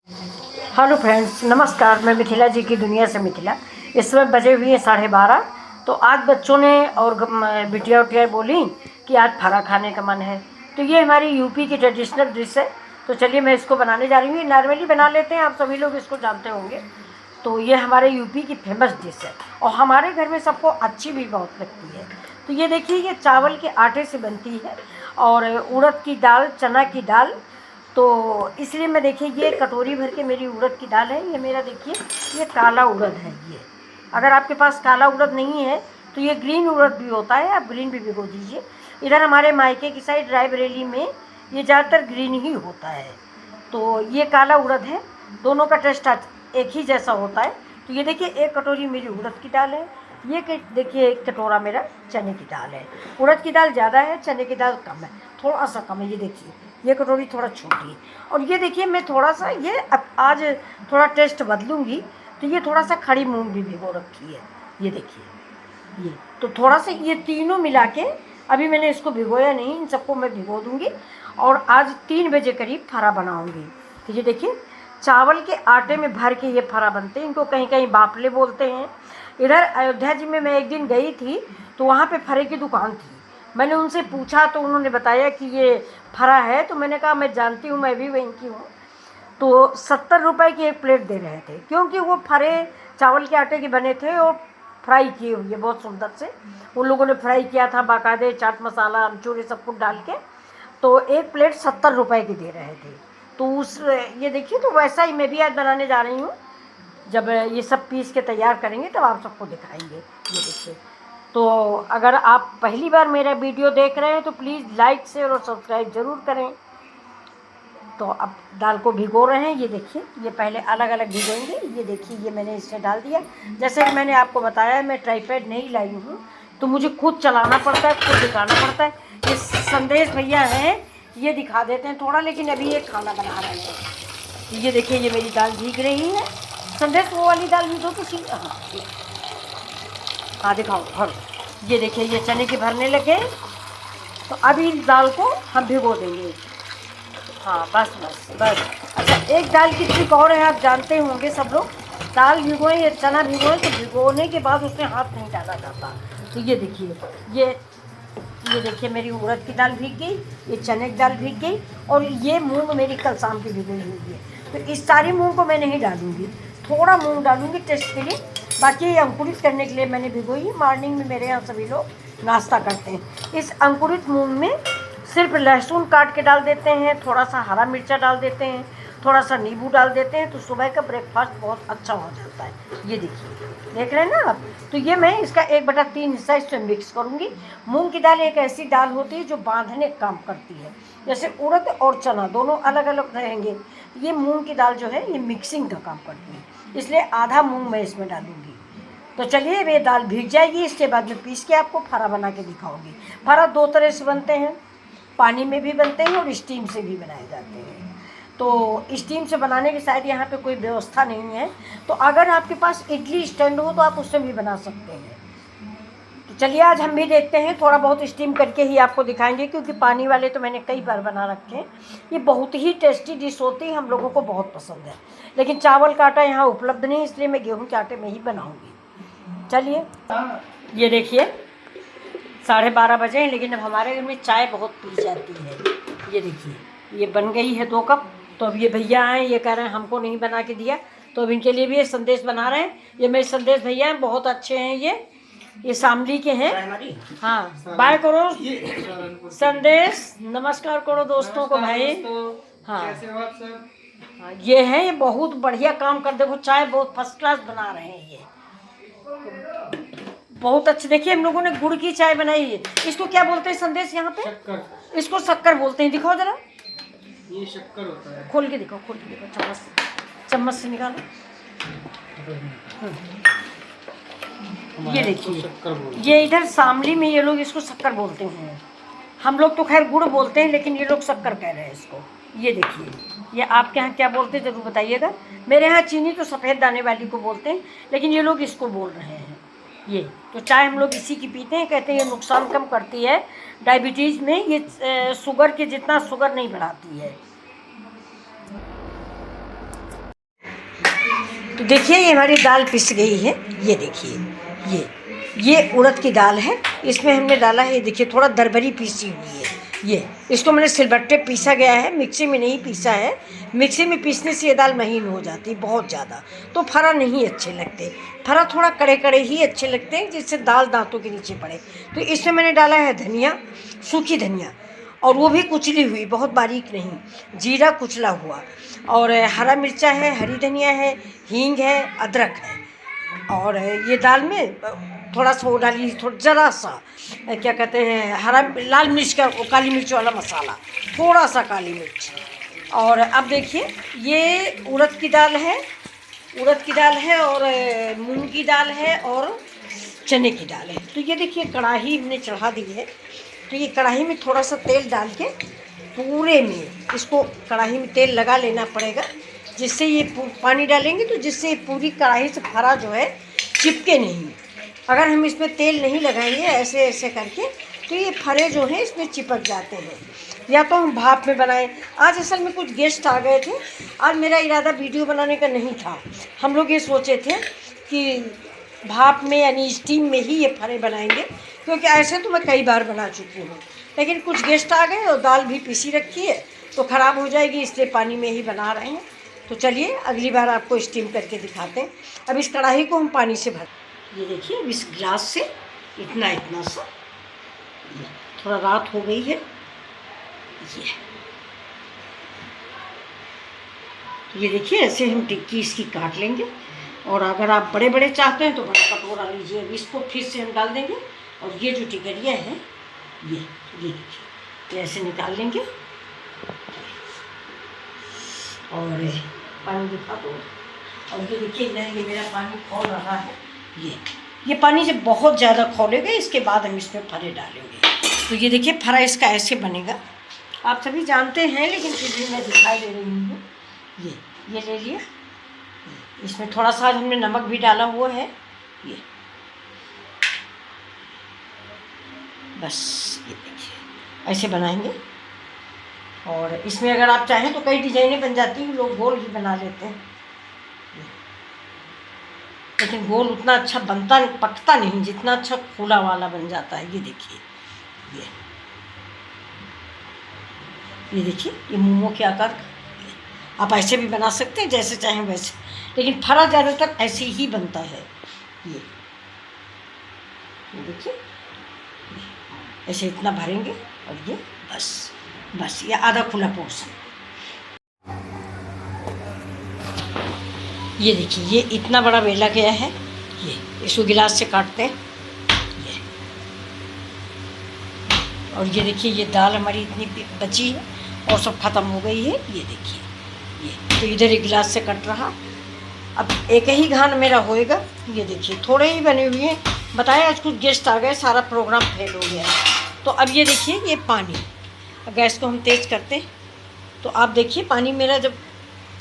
Hello friends, नमस्कार। मैं मिथिला जी की दुनिया से मिथिला। इस समय बजे हुए हैं 12:30। तो आज बच्चों ने और बिटिया उटिया बोली कि आज फरा खाने का मन है। तो ये हमारी यूपी की ट्रेडिशनल डिश है। तो चलिए मैं इसको बनाने जा रही हूँ। ये नॉर्मली बना लेते हैं, आप सभी लोग इसको जानते होंगे। तो ये हमारे यूपी की फेमस डिश है और हमारे घर में सबको अच्छी भी बहुत लगती है। तो ये देखिए, ये चावल के आटे से बनती है और उड़द की दाल, चना की दाल। तो इसलिए मैं देखिए, ये कटोरी भर के मेरी उड़द की दाल है। ये मेरा देखिए, ये काला उड़द है। ये अगर आपके पास काला उड़द नहीं है तो ये ग्रीन उड़द भी होता है, आप ग्रीन भी भिगो दीजिए। इधर हमारे मायके की साइड रायबरेली में ये ज़्यादातर ग्रीन ही होता है। तो ये काला उड़द है, दोनों का टेस्ट एक ही जैसा होता है। तो ये देखिए, एक कटोरी मेरी उड़द की दाल है। ये देखिए, एक कटोरा मेरा चने की दाल है। उड़द की दाल ज़्यादा है, चने की दाल कम है, थोड़ा सा कम है। ये देखिए, ये कटोरी थोड़ा छोटी है। और ये देखिए, मैं थोड़ा सा ये आज थोड़ा टेस्ट बदलूँगी। तो ये थोड़ा सा खड़ी मूंग भी भिगो रखी है। ये देखिए, ये तो थोड़ा सा ये तीनों मिला के, अभी मैंने इसको भिगोया नहीं, इन सबको मैं भिगो दूँगी और आज 3 बजे करीब फरा बनाऊँगी। तो ये देखिए, चावल के आटे में भर के ये फरा बनते हैं। इनको कहीं कहीं बापले बोलते हैं। इधर अयोध्या जी में मैं एक दिन गई थी, तो वहाँ पे फरे की दुकान थी। मैंने उनसे पूछा तो उन्होंने बताया कि ये फरा है। तो मैंने कहा मैं जानती हूँ, मैं भी वहीं की हूँ। तो 70 रुपये की एक प्लेट दे रहे थे, क्योंकि वो फरे चावल के आटे के बने थे और फ्राई किए हुए बहुत सुंदर से। उन लोगों ने फ्राई किया था बाकायदे, चाट मसाला, अमचूर, सब कुछ डाल के। तो एक प्लेट 70 रुपये की दे रहे थे। तो ये देखिए, तो वैसा ही मैं भी आज बनाने जा रही हूँ। जब ये सब पीस के तैयार करेंगे तब आप सबको दिखाएंगे। ये देखिए, तो अगर आप पहली बार मेरा वीडियो देख रहे हैं तो प्लीज़ लाइक, शेयर और सब्सक्राइब ज़रूर करें। तो अब दाल को भिगो रहे हैं। ये देखिए, ये पहले अलग अलग भिगोएंगे। ये देखिए, ये मैंने इसमें डाल दिया। जैसे कि मैंने आपको बताया, मैं ट्राईपैड नहीं लाई हूँ, तो मुझे खुद चलाना पड़ता है, खुद दिखाना पड़ता है। ये संदेश भैया हैं, ये दिखा देते हैं थोड़ा, लेकिन अभी ये खाना बना रहे हैं। ये देखिए, ये मेरी दाल भीग रही है। संदेश वो वाली दाल भी दो तो सी, हाँ दिखाओ, भर। ये देखिए, ये चने के भरने लगे। तो अभी दाल को हम भिगो देंगे। हाँ, बस बस बस। अच्छा, एक दाल की ट्रिक और है, आप जानते होंगे सब लोग। दाल भिगोएं या चना भिगोएं तो भिगोने के बाद उसमें हाथ नहीं डाला जाता। तो ये देखिए, ये देखिए, मेरी उड़द की दाल भीग गई, ये चने की दाल भीग गई और ये मूंग मेरी कल शाम की भिगोई हुई है। तो इस सारी मूंग को मैं नहीं डालूँगी, थोड़ा मूंग डालूँगी टेस्ट के लिए। बाकी अंकुरित करने के लिए मैंने भिगोई है। मॉर्निंग में मेरे यहाँ सभी लोग नाश्ता करते हैं। इस अंकुरित मूंग में सिर्फ लहसुन काट के डाल देते हैं, थोड़ा सा हरा मिर्चा डाल देते हैं, थोड़ा सा नींबू डाल देते हैं, तो सुबह का ब्रेकफास्ट बहुत अच्छा हो जाता है। ये देखिए, देख रहे हैं ना आप। तो ये मैं इसका 1/3 हिस्सा इसमें मिक्स करूँगी। मूंग की दाल एक ऐसी दाल होती है जो बांधने का काम करती है। जैसे उड़द और चना दोनों अलग अलग रहेंगे, ये मूंग की दाल जो है ये मिक्सिंग का काम करती है, इसलिए आधा मूंग मैं इसमें डालूँगी। तो चलिए, ये दाल भीग जाएगी, इसके बाद में पीस के आपको फरा बना के दिखाऊँगी। फरा 2 तरह से बनते हैं, पानी में भी बनते हैं और स्टीम से भी बनाए जाते हैं। तो स्टीम से बनाने की शायद यहाँ पे कोई व्यवस्था नहीं है। तो अगर आपके पास इडली स्टैंड हो तो आप उससे भी बना सकते हैं। तो चलिए, आज हम भी देखते हैं, थोड़ा बहुत स्टीम करके ही आपको दिखाएंगे, क्योंकि पानी वाले तो मैंने कई बार बना रखे हैं। ये बहुत ही टेस्टी डिश होती है, हम लोगों को बहुत पसंद है। लेकिन चावल का आटा यहाँ उपलब्ध नहीं, इसलिए मैं गेहूँ के आटे में ही बनाऊँगी। चलिए, ये देखिए, 12:30 बजे हैं, लेकिन अब हमारे घर में चाय बहुत पी जाती है। ये देखिए, ये बन गई है 2 कप। तो अब ये भैया आए, ये कह रहे हैं हमको नहीं बना के दिया, तो अब इनके लिए भी ये संदेश बना रहे हैं। ये मेरे संदेश भैया हैं, बहुत अच्छे हैं। ये शामली के हैं। हाँ, बाय करो संदेश, नमस्कार करो दोस्तों को भाई। हाँ हाँ, ये है, ये बहुत बढ़िया काम कर, देखो चाय बहुत फर्स्ट क्लास बना रहे हैं। ये बहुत अच्छे। देखिए, हम लोगों ने गुड़ की चाय बनाई है। इसको क्या बोलते हैं संदेश यहाँ पे? शक्कर। इसको शक्कर बोलते हैं। दिखाओ जरा, ये शक्कर होता है। खोल के दिखाओ, खोल के दिखाओ, चम्मच से निकालो। ये देखिए, ये इधर शामली में ये लोग इसको शक्कर बोलते हैं। हम लोग तो खैर गुड़ बोलते हैं, लेकिन ये लोग शक्कर कह रहे हैं इसको। ये देखिए, ये आपके यहाँ क्या बोलते हैं ज़रूर बताइएगा। मेरे यहाँ चीनी तो सफ़ेद दाने वाली को बोलते हैं, लेकिन ये लोग इसको बोल रहे हैं। ये तो चाय हम लोग इसी की पीते हैं। कहते हैं ये नुकसान कम करती है डायबिटीज़ में, ये शुगर के जितना शुगर नहीं बढ़ाती है। तो देखिए ये हमारी दाल पिस गई है। ये देखिए ये उड़द की दाल है, इसमें हमने डाला है, देखिए थोड़ा दरबरी पीसी हुई है। ये इसको मैंने सिलबट्टे पीसा गया है, मिक्सी में नहीं पीसा है। मिक्सी में पीसने से ये दाल महीन हो जाती है बहुत ज़्यादा, तो फरा नहीं अच्छे लगते। फरा थोड़ा कड़े कड़े ही अच्छे लगते हैं, जिससे दाल दांतों के नीचे पड़े। तो इसमें मैंने डाला है धनिया, सूखी धनिया, और वो भी कुचली हुई, बहुत बारीक नहीं, जीरा कुचला हुआ, और हरा मिर्चा है, हरी धनिया है, हींग है, अदरक है। और ये दाल में थोड़ा सा वो डाली, थोड़ा ज़रा सा क्या कहते हैं हरा लाल मिर्च का, काली मिर्च वाला मसाला, थोड़ा सा काली मिर्च। और अब देखिए ये उड़द की दाल है, और मूंग की दाल है, और चने की दाल है। तो ये देखिए कढ़ाई हमने चढ़ा दी है। तो ये कढ़ाई में थोड़ा सा तेल डाल के पूरे में इसको कढ़ाई में तेल लगा लेना पड़ेगा, जिससे ये पानी डालेंगे तो जिससे पूरी कढ़ाई से फरा जो है चिपके नहीं। अगर हम इसमें तेल नहीं लगाएंगे ऐसे ऐसे करके, तो ये फरे जो हैं इसमें चिपक जाते हैं। या तो हम भाप में बनाएं। आज असल में कुछ गेस्ट आ गए थे, आज मेरा इरादा वीडियो बनाने का नहीं था। हम लोग ये सोचे थे कि भाप में यानी स्टीम में ही ये फरे बनाएंगे, क्योंकि ऐसे तो मैं कई बार बना चुकी हूँ। लेकिन कुछ गेस्ट आ गए और दाल भी पिसी रखी है तो ख़राब हो जाएगी, इसलिए पानी में ही बना रहे हैं। तो चलिए अगली बार आपको स्टीम करके दिखाते हैं। अब इस कढ़ाई को हम पानी से भर, ये देखिए इस गिलास से इतना सा, थोड़ा रात हो गई है ये देखिए ऐसे हम टिक्की इसकी काट लेंगे। और अगर आप बड़े बड़े चाहते हैं तो बड़ा कटोरा लीजिए। अब इसको फिर से हम डाल देंगे, और ये जो टिकरिया है ये देखिए ऐसे निकाल लेंगे। और पानी दिखा दो, और ये देखिए ये मेरा पानी खौल रहा है। ये पानी जब बहुत ज़्यादा खौलेगा इसके बाद हम इसमें फरे डालेंगे। तो ये देखिए फरा इसका ऐसे बनेगा, आप सभी जानते हैं लेकिन फिर भी मैं दिखाई दे रही हूँ। ये ले लिया, इसमें थोड़ा सा हमने नमक भी डाला हुआ है। ये बस ये देखिए ऐसे बनाएंगे। और इसमें अगर आप चाहें तो कई डिजाइनें बन जाती हैं, लोग गोल भी बना लेते हैं, लेकिन गोल उतना अच्छा पकता नहीं जितना अच्छा खुला वाला बन जाता है। ये देखिए ये देखिए ये मोमो के आकार का। आप ऐसे भी बना सकते हैं जैसे चाहें वैसे, लेकिन फरा ज़्यादातर ऐसे ही बनता है। ये देखिए ऐसे इतना भरेंगे, और ये बस ये आधा खुला पोर्शन। ये देखिए ये इतना बड़ा बेला गया है। ये इसको गिलास से काटते हैं। और ये देखिए ये दाल हमारी इतनी बची है और सब ख़त्म हो गई है। ये देखिए ये तो इधर एक गिलास से कट रहा। अब एक ही घान मेरा होएगा। ये देखिए थोड़े ही बने हुए हैं, बताए आज कुछ गेस्ट आ गए, सारा प्रोग्राम फेल हो गया। तो अब ये देखिए ये पानी, गैस को हम तेज़ करते हैं तो आप देखिए पानी मेरा जब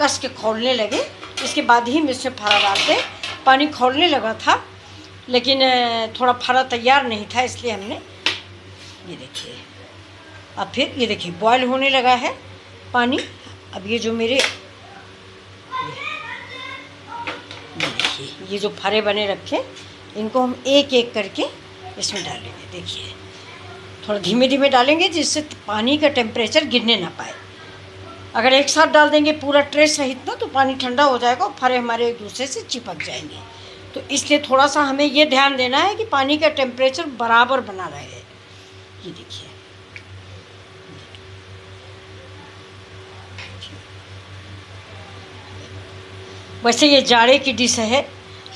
कस के खौलने लगे इसके बाद ही हम इसमें फरा डालते हैं। पानी खौलने लगा था लेकिन थोड़ा फरा तैयार नहीं था, इसलिए हमने ये देखिए अब फिर ये देखिए बॉयल होने लगा है पानी। अब ये जो मेरे देखिए ये जो फरे बने रखे इनको हम एक एक करके इसमें डालेंगे। देखिए थोड़ा धीमे धीमे डालेंगे जिससे पानी का टेम्परेचर गिरने ना पाए। अगर एक साथ डाल देंगे पूरा ट्रे सहित ना तो पानी ठंडा हो जाएगा और फरे हमारे एक दूसरे से चिपक जाएंगे। तो इसलिए थोड़ा सा हमें ये ध्यान देना है कि पानी का टेम्परेचर बराबर बना रहे। ये देखिए वैसे ये जाड़े की डिश है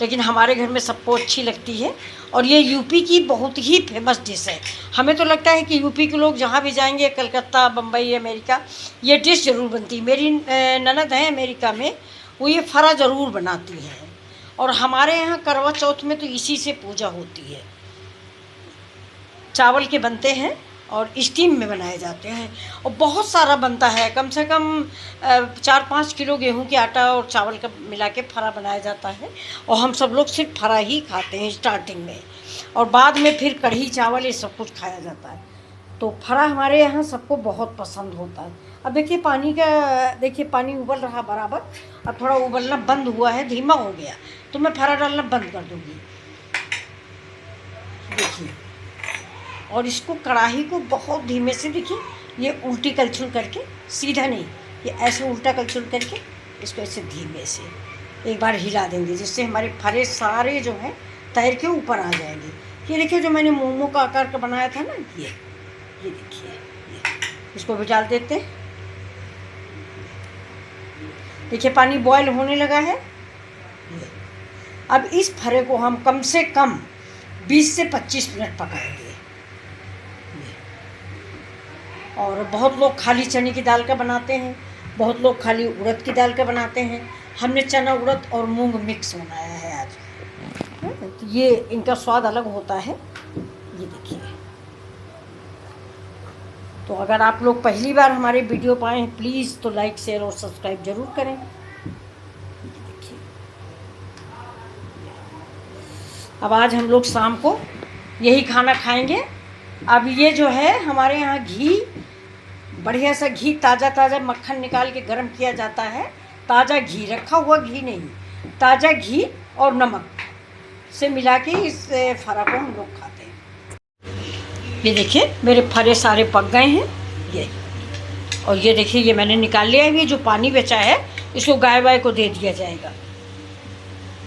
लेकिन हमारे घर में सबको अच्छी लगती है और ये यूपी की बहुत ही फेमस डिश है। हमें तो लगता है कि यूपी के लोग जहाँ भी जाएंगे, कलकत्ता, बम्बई, अमेरिका, ये डिश ज़रूर बनती है। मेरी ननद है अमेरिका में, वो ये फरा ज़रूर बनाती हैं और हमारे यहाँ करवा चौथ में तो इसी से पूजा होती है। चावल के बनते हैं और स्टीम में बनाए जाते हैं और बहुत सारा बनता है, कम से कम 4-5 किलो गेहूं के आटा और चावल का मिला के फरा बनाया जाता है और हम सब लोग सिर्फ फरा ही खाते हैं स्टार्टिंग में, और बाद में फिर कढ़ी चावल ये सब कुछ खाया जाता है। तो फरा हमारे यहाँ सबको बहुत पसंद होता है। अब देखिए पानी का, देखिए पानी उबल रहा बराबर। अब थोड़ा उबलना बंद हुआ है, धीमा हो गया, तो मैं फरा डालना बंद कर दूँगी। देखिए, और इसको कढ़ाई को बहुत धीमे से, देखिए ये उल्टी कलछुल करके, सीधा नहीं, ये ऐसे उल्टा कलछुल करके इसको ऐसे धीमे से एक बार हिला देंगे, जिससे हमारे फरे सारे जो हैं तैर के ऊपर आ जाएंगे। ये देखिए जो मैंने मोमो का आकार का बनाया था ना, ये देखिए, इसको भी डाल देते हैं। देखिए पानी बॉयल होने लगा है। अब इस फरे को हम कम से कम 20 से 25 मिनट पकाएंगे। और बहुत लोग खाली चने की दाल का बनाते हैं, बहुत लोग खाली उड़द की दाल का बनाते हैं। हमने चना, उड़द और मूंग मिक्स बनाया है आज। तो ये इनका स्वाद अलग होता है। ये देखिए, तो अगर आप लोग पहली बार हमारे वीडियो पाए हैं, प्लीज़ तो लाइक, शेयर और सब्सक्राइब ज़रूर करें। देखिए, अब आज हम लोग शाम को यही खाना खाएंगे। अब ये जो है हमारे यहाँ घी, बढ़िया सा घी, ताज़ा मक्खन निकाल के गर्म किया जाता है। ताज़ा घी, रखा हुआ घी नहीं, ताज़ा घी और नमक से मिला के इस फरा को हम लोग खाते हैं। ये देखिए मेरे फरे सारे पक गए हैं ये, और ये देखिए ये मैंने निकाल लिया है। ये जो पानी बचा है इसको गाय वाय को दे दिया जाएगा।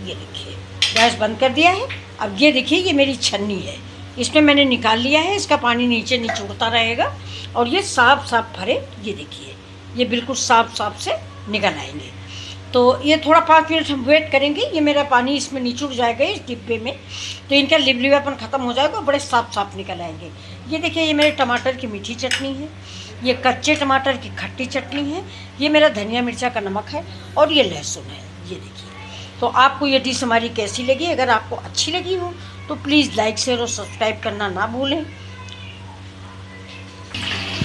ये देखिए गैस बंद कर दिया है। अब ये देखिए ये मेरी छन्नी है, इसमें मैंने निकाल लिया है। इसका पानी नीचे निचोड़ता रहेगा और ये साफ फरे, ये देखिए ये बिल्कुल साफ से निकल आएंगे। तो ये थोड़ा 5 मिनट हम वेट करेंगे। ये मेरा पानी इसमें निचुड़ जाएगा इस डिब्बे में, तो इनका लिबलिबापन ख़त्म हो जाएगा और बड़े साफ निकल आएंगे। ये देखिए ये मेरे टमाटर की मीठी चटनी है, ये कच्चे टमाटर की खट्टी चटनी है, ये मेरा धनिया मिर्चा का नमक है और ये लहसुन है। ये देखिए, तो आपको ये डिश हमारी कैसी लगी? अगर आपको अच्छी लगी हो तो प्लीज़ लाइक, शेयर और सब्सक्राइब करना ना भूलें।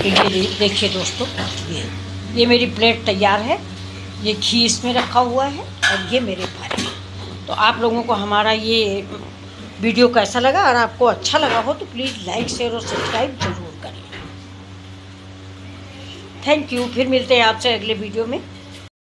ये देखिए दोस्तों, ये मेरी प्लेट तैयार है। ये घी इसमें रखा हुआ है और ये मेरे फरे। तो आप लोगों को हमारा ये वीडियो कैसा लगा? और आपको अच्छा लगा हो तो प्लीज़ लाइक, शेयर और सब्सक्राइब ज़रूर करें। Thank you. फिर मिलते हैं आपसे अगले वीडियो में।